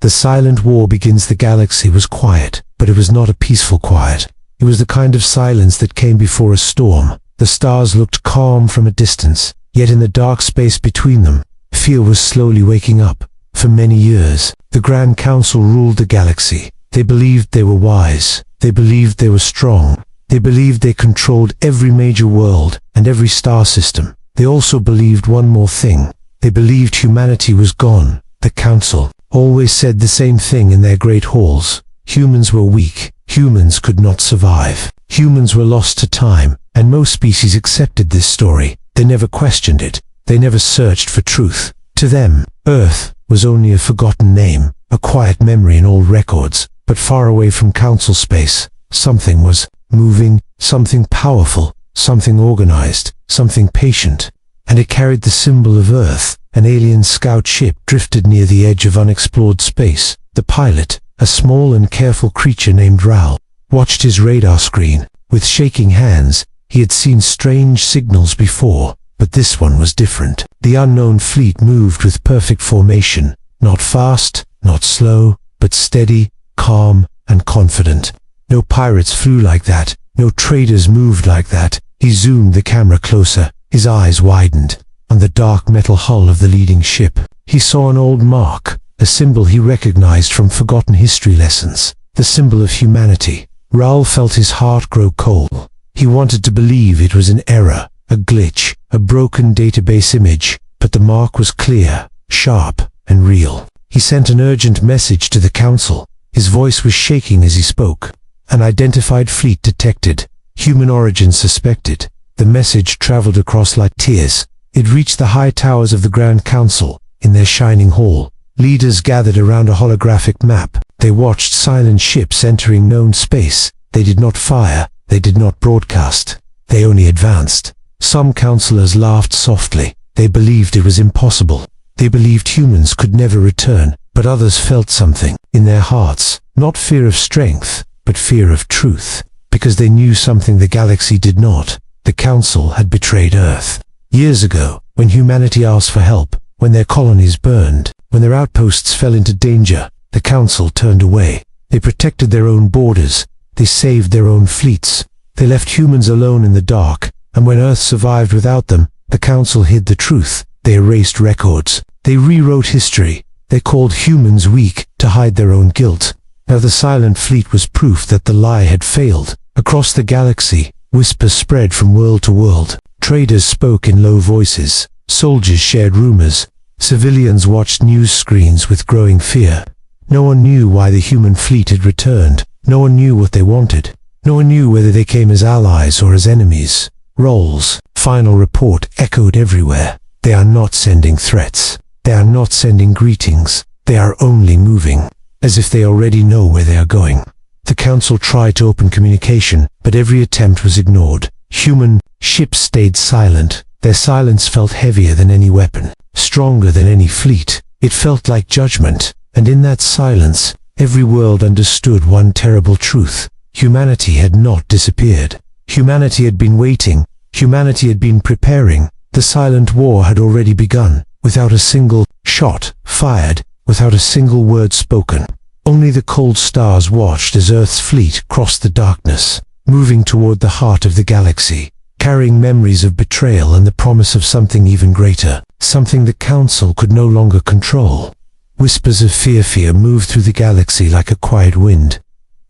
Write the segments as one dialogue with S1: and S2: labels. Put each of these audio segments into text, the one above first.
S1: The silent war begins. The galaxy was quiet, but it was not a peaceful quiet. It was the kind of silence that came before a storm. The stars looked calm from a distance, yet in the dark space between them, fear was slowly waking up. For many years, the Grand Council ruled the galaxy. They believed they were wise. They believed they were strong. They believed they controlled every major world and every star system. They also believed one more thing. They believed humanity was gone. The Council always said the same thing in their great halls. Humans were weak. Humans could not survive. Humans were lost to time, and most species accepted this story. They never questioned it. They never searched for truth. To them, Earth was only a forgotten name, a quiet memory in old records. But far away from Council space, something was moving, something powerful, something organized, something patient. And it carried the symbol of Earth. An alien scout ship drifted near the edge of unexplored space. The pilot, a small and careful creature named Raoul, watched his radar screen. With shaking hands, he had seen strange signals before, but this one was different. The unknown fleet moved with perfect formation, not fast, not slow, but steady, calm, and confident. No pirates flew like that. No traders moved like that. He zoomed the camera closer. His eyes widened. On the dark metal hull of the leading ship, he saw an old mark, a symbol he recognized from forgotten history lessons, the symbol of humanity. Raoul felt his heart grow cold. He wanted to believe it was an error, a glitch, a broken database image, but the mark was clear, sharp, and real. He sent an urgent message to the Council. His voice was shaking as he spoke. An identified fleet detected. Human origin suspected. The message traveled across like tears. It reached the high towers of the Grand Council. In their shining hall, leaders gathered around a holographic map. They watched silent ships entering known space. They did not fire. They did not broadcast. They only advanced. Some councillors laughed softly. They believed it was impossible. They believed humans could never return. But others felt something in their hearts. Not fear of strength, but fear of truth. Because they knew something the galaxy did not. The Council had betrayed Earth. Years ago, when humanity asked for help, when their colonies burned, when their outposts fell into danger, the Council turned away. They protected their own borders. They saved their own fleets. They left humans alone in the dark, and when Earth survived without them, the Council hid the truth. They erased records. They rewrote history. They called humans weak to hide their own guilt. Now the silent fleet was proof that the lie had failed. Across the galaxy, whispers spread from world to world. Traders spoke in low voices. Soldiers shared rumors. Civilians watched news screens with growing fear. No one knew why the human fleet had returned. No one knew what they wanted. No one knew whether they came as allies or as enemies. Raoul's final report echoed everywhere. They are not sending threats. They are not sending greetings. They are only moving, as if they already know where they are going. The Council tried to open communication, but every attempt was ignored. Human ships stayed silent. Their silence felt heavier than any weapon, stronger than any fleet. It felt like judgment, and in that silence, every world understood one terrible truth. Humanity had not disappeared. Humanity had been waiting. Humanity had been preparing. The silent war had already begun, without a single shot fired, without a single word spoken. Only the cold stars watched as Earth's fleet crossed the darkness, moving toward the heart of the galaxy, carrying memories of betrayal and the promise of something even greater, something the Council could no longer control. Whispers of fear moved through the galaxy like a quiet wind.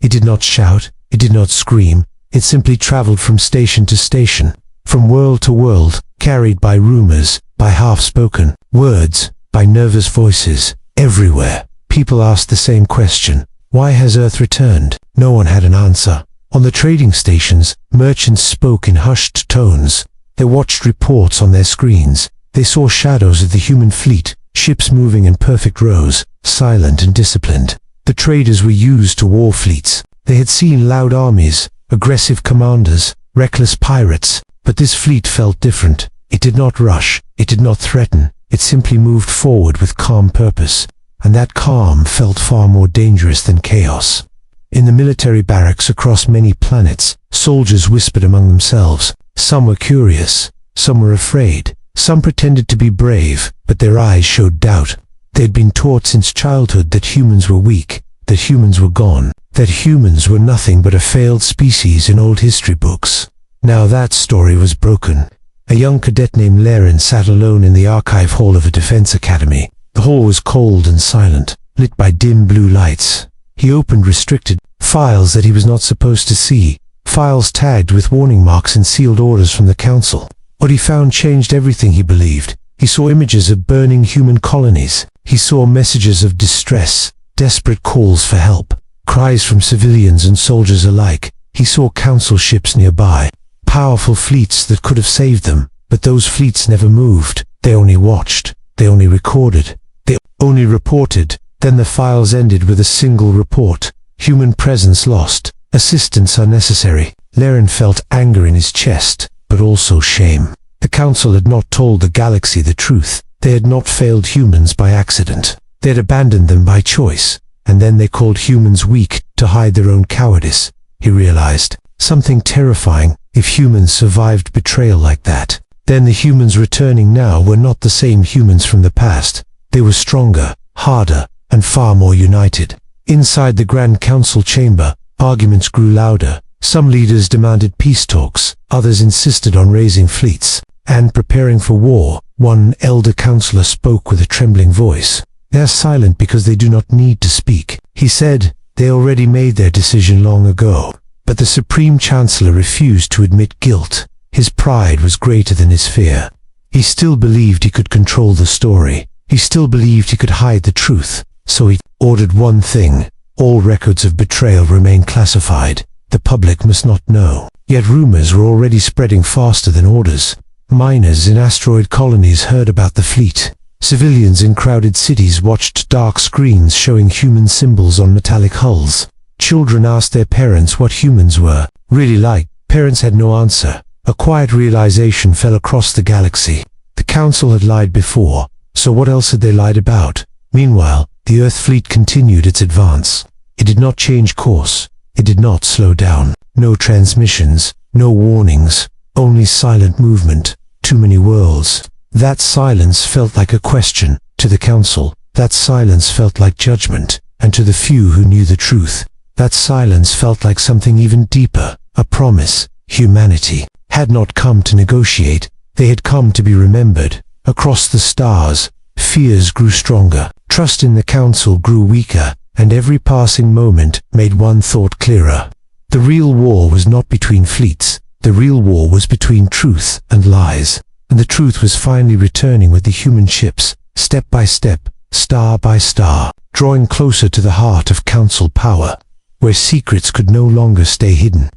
S1: It did not shout, it did not scream, it simply traveled from station to station, from world to world, carried by rumors, by half-spoken words, by nervous voices. Everywhere, people asked the same question: why has Earth returned? No one had an answer. On the trading stations, merchants spoke in hushed tones. They watched reports on their screens. They saw shadows of the human fleet, ships moving in perfect rows, silent and disciplined. The traders were used to war fleets. They had seen loud armies, aggressive commanders, reckless pirates, but this fleet felt different. It did not rush, it did not threaten, it simply moved forward with calm purpose, and that calm felt far more dangerous than chaos. In the military barracks across many planets, soldiers whispered among themselves. Some were curious, some were afraid, some pretended to be brave, but their eyes showed doubt. They had been taught since childhood that humans were weak, that humans were gone, that humans were nothing but a failed species in old history books. Now that story was broken. A young cadet named Laren sat alone in the archive hall of a defense academy. The hall was cold and silent, lit by dim blue lights. He opened restricted files that he was not supposed to see, files tagged with warning marks and sealed orders from the council. What he found changed everything he believed. He saw images of burning human colonies. He saw messages of distress, desperate calls for help, cries from civilians and soldiers alike. He saw council ships nearby, powerful fleets that could have saved them, but those fleets never moved. They only watched. They only recorded. They only reported. Then the files ended with a single report. Human presence lost. Assistance unnecessary. Laren felt anger in his chest, but also shame. The council had not told the galaxy the truth. They had not failed humans by accident. They had abandoned them by choice, and then they called humans weak to hide their own cowardice. He realized something terrifying. If humans survived betrayal like that, then the humans returning now were not the same humans from the past. They were stronger, harder, and far more united. Inside the Grand Council chamber, arguments grew louder. Some leaders demanded peace talks, others insisted on raising fleets and preparing for war. One elder counselor spoke with a trembling voice. "They are silent because they do not need to speak," he said. "They already made their decision long ago." But the Supreme Chancellor refused to admit guilt. His pride was greater than his fear. He still believed he could control the story. He still believed he could hide the truth. So he ordered one thing: all records of betrayal remain classified. The public must not know. Yet rumors were already spreading faster than orders. Miners in asteroid colonies heard about the fleet. Civilians in crowded cities watched dark screens showing human symbols on metallic hulls. Children asked their parents what humans were really like. Parents had no answer. A quiet realization fell across the galaxy. The council had lied before, so what else had they lied about? Meanwhile, the Earth fleet continued its advance. It did not change course. It did not slow down. No transmissions, no warnings, only silent movement. Too many worlds. That silence felt like a question to the council. That silence felt like judgment, and to the few who knew the truth, that silence felt like something even deeper, a promise. Humanity had not come to negotiate. They had come to be remembered. Across the stars, fears grew stronger. Trust in the council grew weaker, and every passing moment made one thought clearer. The real war was not between fleets. The real war was between truth and lies. And the truth was finally returning with the human ships, step by step, star by star, drawing closer to the heart of council power, where secrets could no longer stay hidden.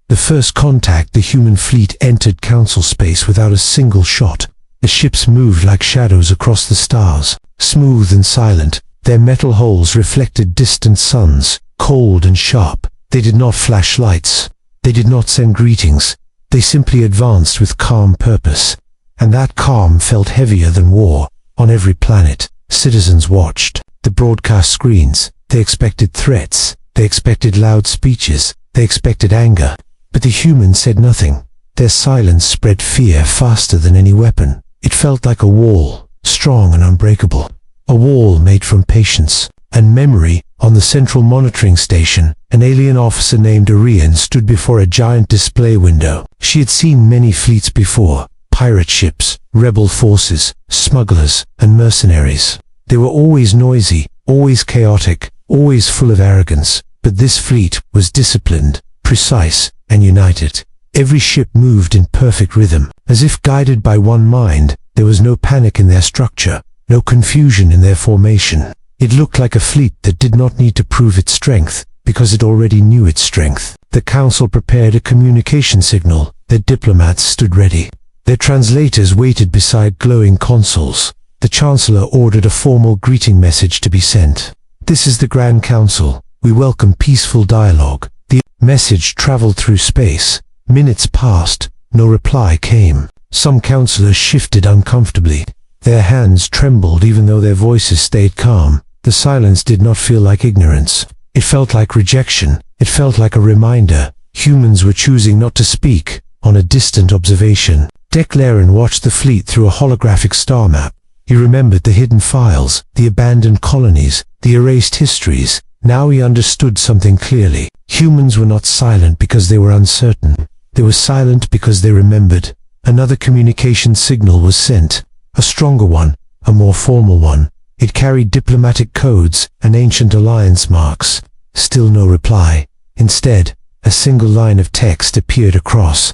S1: The first contact, the human fleet entered council space without a single shot. The ships moved like shadows across the stars, smooth and silent. Their metal hulls reflected distant suns, cold and sharp. They did not flash lights. They did not send greetings. They simply advanced with calm purpose. And that calm felt heavier than war. On every planet, citizens watched the broadcast screens. They expected threats. They expected loud speeches. They expected anger. But the humans said nothing. Their silence spread fear faster than any weapon. It felt like a wall, strong and unbreakable. A wall made from patience and memory. On the central monitoring station, an alien officer named Orion stood before a giant display window. She had seen many fleets before. Pirate ships, rebel forces, smugglers, and mercenaries. They were always noisy, always chaotic, always full of arrogance. But this fleet was disciplined, precise, and united. Every ship moved in perfect rhythm, as if guided by one mind. There was no panic in their structure, no confusion in their formation. It looked like a fleet that did not need to prove its strength, because it already knew its strength. The council prepared a communication signal. Their diplomats stood ready. Their translators waited beside glowing consoles. The Chancellor ordered a formal greeting message to be sent. "This is the Grand Council. We welcome peaceful dialogue." The message traveled through space. Minutes passed. No reply came. Some councillors shifted uncomfortably. Their hands trembled even though their voices stayed calm. The silence did not feel like ignorance. It felt like rejection. It felt like a reminder. Humans were choosing not to speak on a distant observation. Laren watched the fleet through a holographic star map. He remembered the hidden files, the abandoned colonies, the erased histories. Now he understood something clearly. Humans were not silent because they were uncertain. They were silent because they remembered. Another communication signal was sent. A stronger one, a more formal one. It carried diplomatic codes and ancient alliance marks. Still no reply. Instead, a single line of text appeared across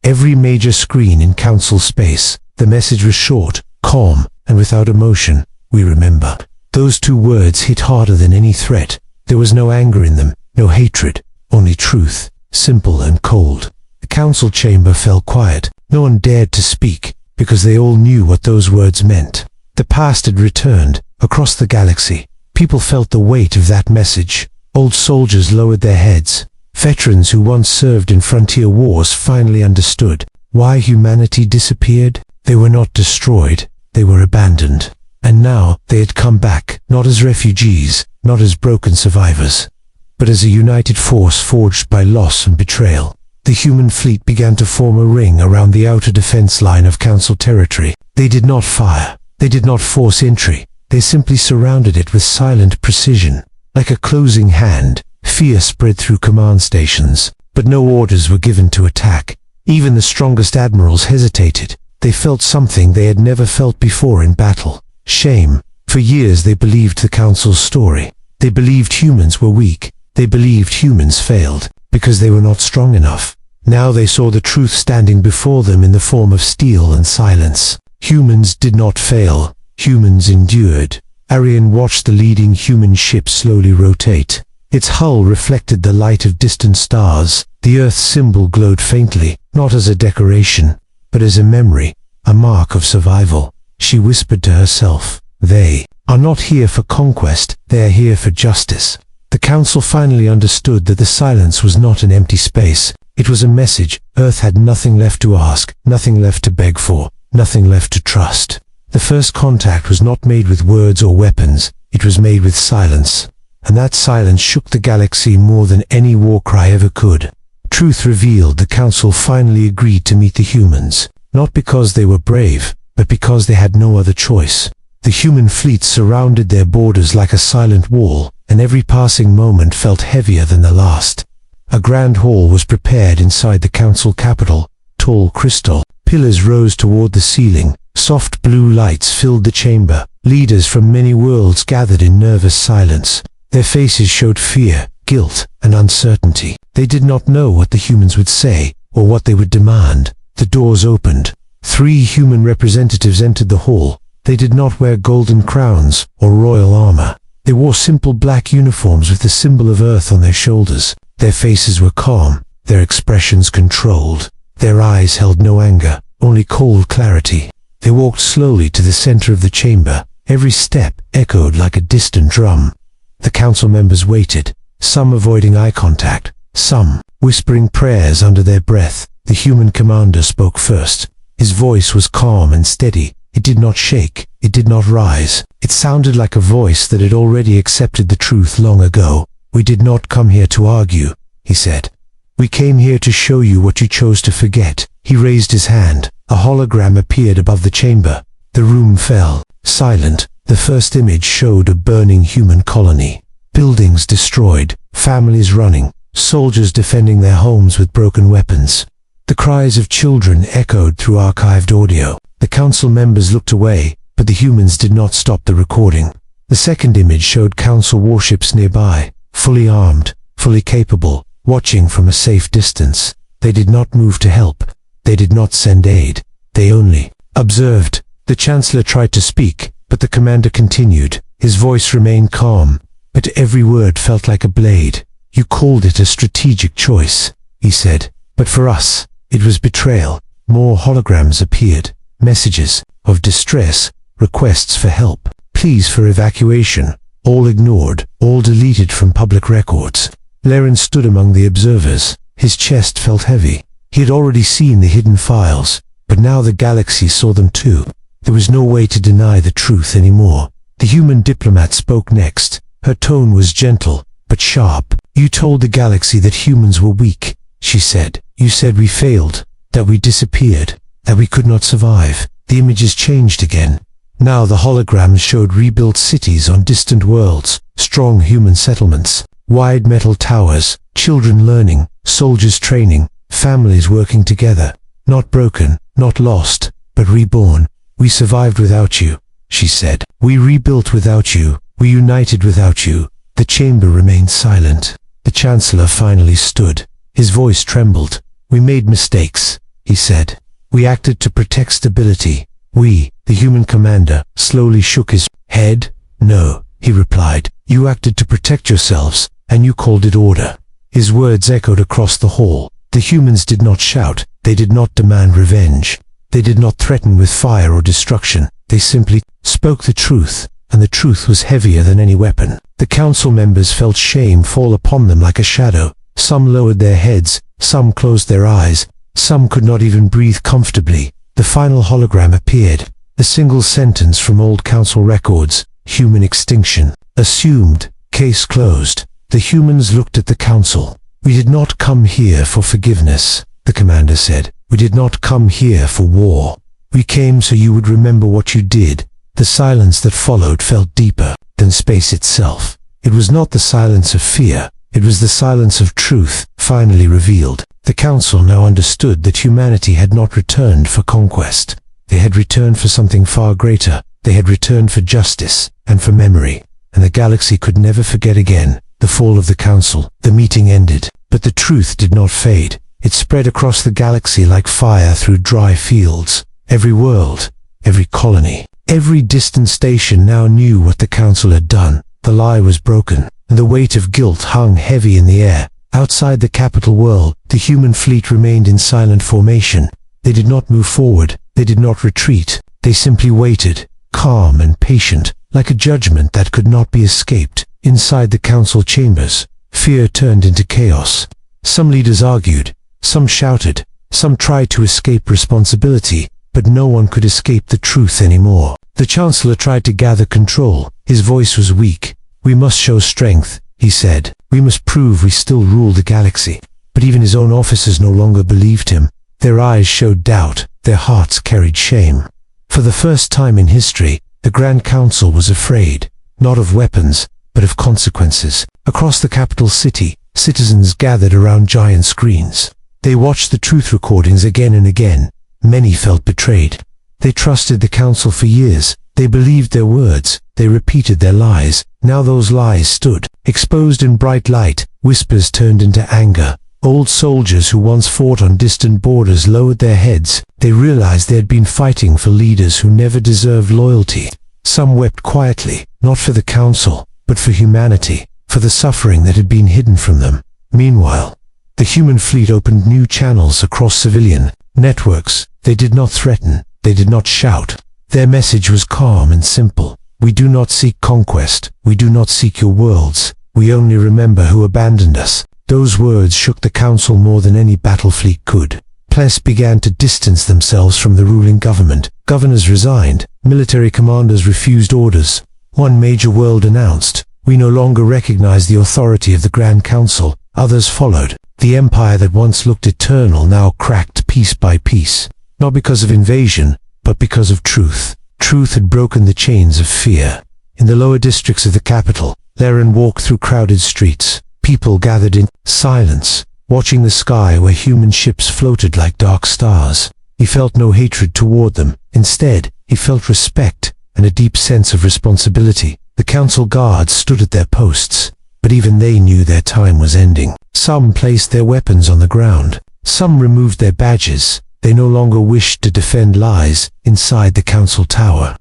S1: every major screen in Council space. The message was short, calm, and without emotion. "We remember." Those two words hit harder than any threat. There was no anger in them, no hatred, only truth, simple and cold. The council chamber fell quiet. No one dared to speak, because they all knew what those words meant. The past had returned, across the galaxy. People felt the weight of that message. Old soldiers lowered their heads. Veterans who once served in frontier wars finally understood why humanity disappeared. They were not destroyed, they were abandoned. And now they had come back, not as refugees, not as broken survivors, but as a united force forged by loss and betrayal. The human fleet began to form a ring around the outer defense line of Council territory. They did not fire, they did not force entry, they simply surrounded it with silent precision. Like a closing hand, fear spread through command stations, but no orders were given to attack. Even the strongest admirals hesitated. They felt something they had never felt before in battle. Shame. For years they believed the Council's story. They believed humans were weak. They believed humans failed, because they were not strong enough. Now they saw the truth standing before them in the form of steel and silence. Humans did not fail. Humans endured. Arian watched the leading human ship slowly rotate. Its hull reflected the light of distant stars. The Earth's symbol glowed faintly, not as a decoration, but as a memory, a mark of survival. She whispered to herself, "They are not here for conquest, they are here for justice." The Council finally understood that the silence was not an empty space. It was a message. Earth had nothing left to ask, nothing left to beg for, nothing left to trust. The first contact was not made with words or weapons, it was made with silence. And that silence shook the galaxy more than any war cry ever could. Truth revealed, the Council finally agreed to meet the humans, not because they were brave, but because they had no other choice. The human fleet surrounded their borders like a silent wall, and every passing moment felt heavier than the last. A grand hall was prepared inside the Council capital, tall crystal. Pillars rose toward the ceiling. Soft blue lights filled the chamber. Leaders from many worlds gathered in nervous silence. Their faces showed fear, guilt, and uncertainty. They did not know what the humans would say, or what they would demand. The doors opened. 3 human representatives entered the hall. They did not wear golden crowns or royal armor. They wore simple black uniforms with the symbol of Earth on their shoulders. Their faces were calm, their expressions controlled. Their eyes held no anger, only cold clarity. They walked slowly to the center of the chamber. Every step echoed like a distant drum. The council members waited, some avoiding eye contact, some whispering prayers under their breath. The human commander spoke first. His voice was calm and steady. It did not shake. It did not rise. It sounded like a voice that had already accepted the truth long ago. "We did not come here to argue," he said. "We came here to show you what you chose to forget." He raised his hand. A hologram appeared above the chamber. The room fell, silent. The first image showed a burning human colony. Buildings destroyed, families running, soldiers defending their homes with broken weapons. The cries of children echoed through archived audio. The council members looked away, but the humans did not stop the recording. The second image showed council warships nearby, fully armed, fully capable, watching from a safe distance. They did not move to help. They did not send aid. They only observed. The chancellor tried to speak, but the commander continued. His voice remained calm, but every word felt like a blade. "You called it a strategic choice," he said. "But for us, it was betrayal." More holograms appeared. Messages of distress, requests for help, pleas for evacuation, all ignored, all deleted from public records. Laren stood among the observers. His chest felt heavy. He had already seen the hidden files, but now the galaxy saw them too. There was no way to deny the truth anymore. The human diplomat spoke next. Her tone was gentle, but sharp. "You told the galaxy that humans were weak," she said. "You said we failed, that we disappeared, that we could not survive." The images changed again. Now the holograms showed rebuilt cities on distant worlds, strong human settlements, wide metal towers, children learning, soldiers training, families working together. Not broken, not lost, but reborn. We survived without you, she said. We rebuilt without you. We united without you. The chamber remained silent. The Chancellor finally stood. His voice trembled. We made mistakes, he said. We acted to protect stability. We, the human commander, slowly shook his head. No, he replied. You acted to protect yourselves, and you called it order. His words echoed across the hall. The humans did not shout. They did not demand revenge. They did not threaten with fire or destruction. They simply spoke the truth, and the truth was heavier than any weapon. The council members felt shame fall upon them like a shadow. Some lowered their heads, some closed their eyes, some could not even breathe comfortably. The final hologram appeared, a single sentence from old council records: human extinction. Assumed, case closed. The humans looked at the council. We did not come here for forgiveness, the commander said. We did not come here for war. We came so you would remember what you did. The silence that followed felt deeper than space itself. It was not the silence of fear. It was the silence of truth, finally revealed. The council now understood that humanity had not returned for conquest. They had returned for something far greater. They had returned for justice and for memory. And the galaxy could never forget again the fall of the council. The meeting ended, but the truth did not fade. It spread across the galaxy like fire through dry fields. Every world, every colony, every distant station now knew what the council had done. The lie was broken, and the weight of guilt hung heavy in the air. Outside the capital world, the human fleet remained in silent formation. They did not move forward. They did not retreat. They simply waited, calm and patient, like a judgment that could not be escaped. Inside the council chambers, fear turned into chaos. Some leaders argued, some shouted, some tried to escape responsibility, but no one could escape the truth anymore. The Chancellor tried to gather control. His voice was weak. We must show strength, he said. We must prove we still rule the galaxy. But even his own officers no longer believed him. Their eyes showed doubt. Their hearts carried shame. For the first time in history, the Grand Council was afraid, not of weapons, but of consequences. Across the capital city, citizens gathered around giant screens. They watched the truth recordings again and again. Many felt betrayed. They trusted the council for years. They believed their words. They repeated their lies. Now those lies stood, exposed in bright light. Whispers turned into anger. Old soldiers who once fought on distant borders lowered their heads. They realized they had been fighting for leaders who never deserved loyalty. Some wept quietly, not for the council, but for humanity, for the suffering that had been hidden from them. Meanwhile, the human fleet opened new channels across civilian networks. They did not threaten. They did not shout. Their message was calm and simple. We do not seek conquest. We do not seek your worlds. We only remember who abandoned us. Those words shook the council more than any battle fleet could. Ples began to distance themselves from the ruling government. Governors resigned. Military commanders refused orders. One major world announced, we no longer recognize the authority of the Grand Council. Others followed. The empire that once looked eternal now cracked piece by piece. Not because of invasion, but because of truth. Truth had broken the chains of fear. In the lower districts of the capital, Laren walked through crowded streets. People gathered in silence, watching the sky where human ships floated like dark stars. He felt no hatred toward them. Instead, he felt respect and a deep sense of responsibility. The council guards stood at their posts, but even they knew their time was ending. Some placed their weapons on the ground. Some removed their badges. They no longer wished to defend lies inside the council tower.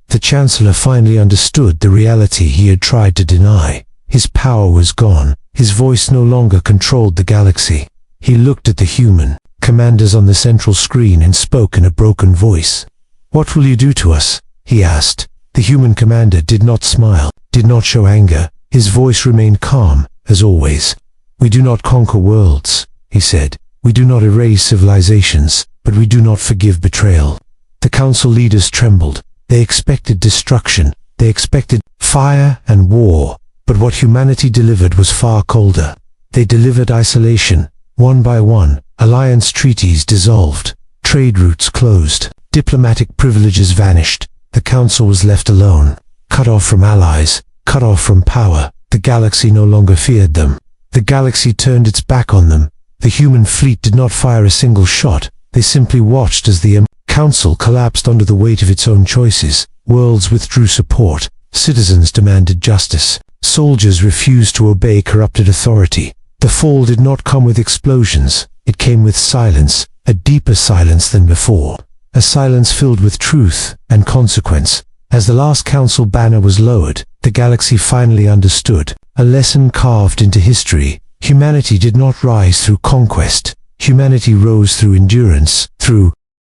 S1: The Chancellor finally understood the reality he had tried to deny. His power was gone. His voice no longer controlled the galaxy. He looked at the human commanders on the central screen and spoke in a broken voice. What will you do to us? He asked. The human commander did not smile, did not show anger. His voice remained calm, as always. We do not conquer worlds, he said. We do not erase civilizations, but we do not forgive betrayal. The council leaders trembled. They expected destruction. They expected fire and war. But what humanity delivered was far colder. They delivered isolation. One by one, alliance treaties dissolved. Trade routes closed. Diplomatic privileges vanished. The Council was left alone, cut off from allies, cut off from power. The galaxy no longer feared them. The galaxy turned its back on them. The human fleet did not fire a single shot. They simply watched as the Council collapsed under the weight of its own choices. Worlds withdrew support. Citizens demanded justice. Soldiers refused to obey corrupted authority. The fall did not come with explosions. It came with silence, a deeper silence than before. A silence filled with truth and consequence. As the last Council banner was lowered, the galaxy finally understood. A lesson carved into history. Humanity did not rise through conquest. Humanity rose through endurance, through